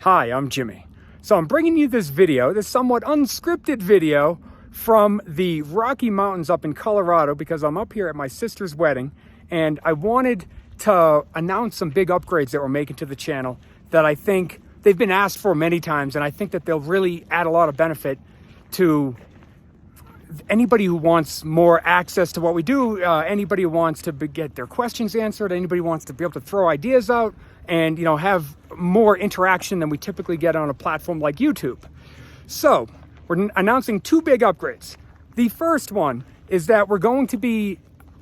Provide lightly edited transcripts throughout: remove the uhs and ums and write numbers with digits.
Hi, I'm Jimmy. So I'm bringing you this video, this somewhat unscripted video from the Rocky Mountains up in Colorado because I'm up here at my sister's wedding and I wanted to announce some big upgrades that we're making to the channel that I think they've been asked for many times, and I think that they'll really add a lot of benefit to anybody who wants more access to what we do, anybody who wants to get their questions answered, anybody who wants to be able to throw ideas out and, you know, have more interaction than we typically get on a platform like YouTube. So we're announcing two big upgrades. The first one is that we're going to be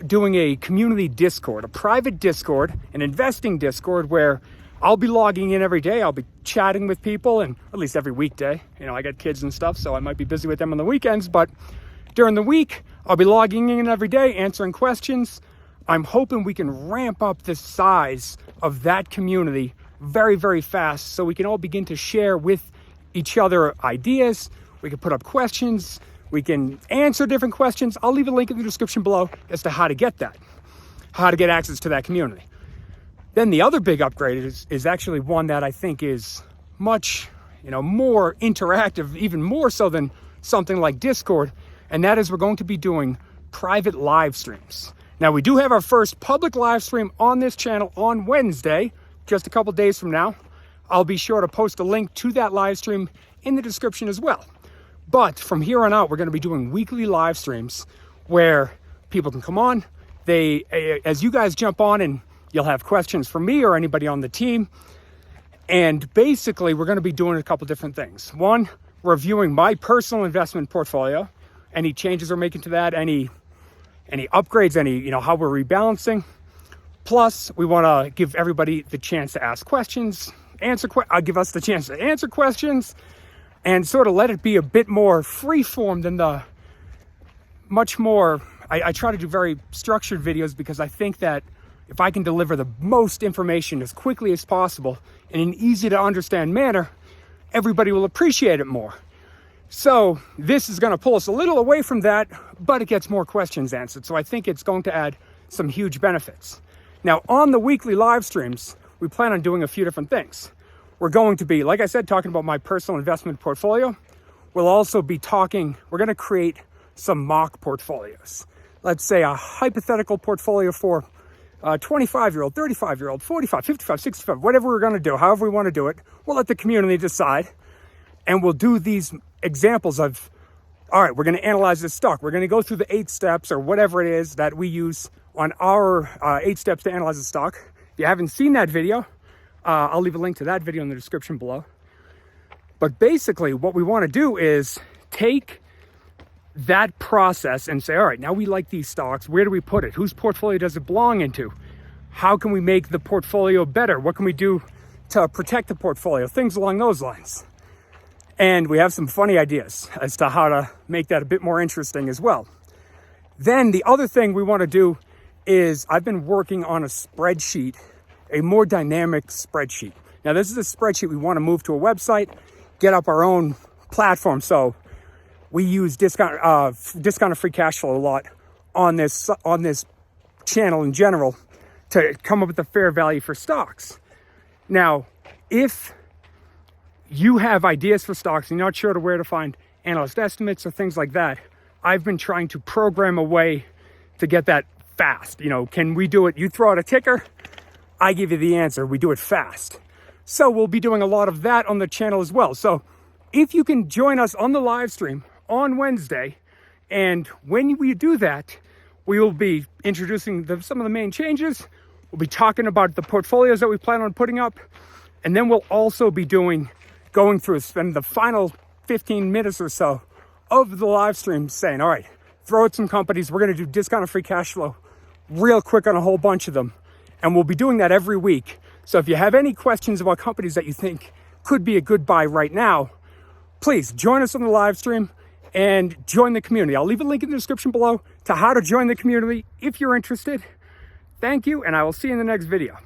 doing a community Discord, a private Discord, an investing Discord where I'll be logging in every day. I'll be chatting with people, and at least every weekday. You know, I got kids and stuff, so I might be busy with them on the weekends, but during the week, I'll be logging in every day, answering questions. I'm hoping we can ramp up the size of that community very, very fast so we can all begin to share with each other ideas. We can put up questions. We can answer different questions. I'll leave a link in the description below as to how to get that, how to get access to that community. Then the other big upgrade is actually one that I think is much, more interactive, even more so than something like Discord. And that is we're going to be doing private live streams. Now, we do have our first public live stream on this channel on Wednesday, just a couple days from now. I'll be sure to post a link to that live stream in the description as well. But from here on out, we're going to be doing weekly live streams where people can come on. As you guys jump on, and you'll have questions for me or anybody on the team. And basically, we're going to be doing a couple different things. One, reviewing my personal investment portfolio, any changes we're making to that, any upgrades, how we're rebalancing. Plus, we want to give everybody the chance to ask questions, give us the chance to answer questions, and sort of let it be a bit more free form than the much more. I try to do very structured videos because I think that if I can deliver the most information as quickly as possible in an easy to understand manner, everybody will appreciate it more. So this is going to pull us a little away from that, but it gets more questions answered. So I think it's going to add some huge benefits. Now, on the weekly live streams, we plan on doing a few different things. We're going to be, like I said, talking about my personal investment portfolio. We'll also be we're going to create some mock portfolios. Let's say a hypothetical portfolio for 25-year-old, 35-year-old, 45, 55, 65, whatever we're going to do, however we want to do it. We'll let the community decide. And we'll do these examples of, all right, we're going to analyze this stock. We're going to go through the 8 steps or whatever it is that we use on our 8 steps to analyze the stock. If you haven't seen that video, I'll leave a link to that video in the description below. But basically what we want to do is take that process and say, all right, now we like these stocks. Where do we put it? Whose portfolio does it belong into? How can we make the portfolio better? What can we do to protect the portfolio? Things along those lines. And we have some funny ideas as to how to make that a bit more interesting as well. Then the other thing we want to do is I've been working on a spreadsheet, a more dynamic spreadsheet. Now, this is a spreadsheet we want to move to a website, get up our own platform. So we use discounted free cash flow a lot on this channel in general to come up with a fair value for stocks. Now, if you have ideas for stocks and you're not sure where to find analyst estimates or things like that, I've been trying to program a way to get that fast. Can we do it? You throw out a ticker, I give you the answer. We do it fast. So we'll be doing a lot of that on the channel as well. So if you can join us on the live stream on Wednesday, and when we do that, we will be introducing some of the main changes. We'll be talking about the portfolios that we plan on putting up, and then we'll also be going through, spend the final 15 minutes or so of the live stream saying, all right, throw out some companies. We're going to do discounted free cash flow real quick on a whole bunch of them. And we'll be doing that every week. So if you have any questions about companies that you think could be a good buy right now, please join us on the live stream and join the community. I'll leave a link in the description below to how to join the community if you're interested. Thank you, and I will see you in the next video.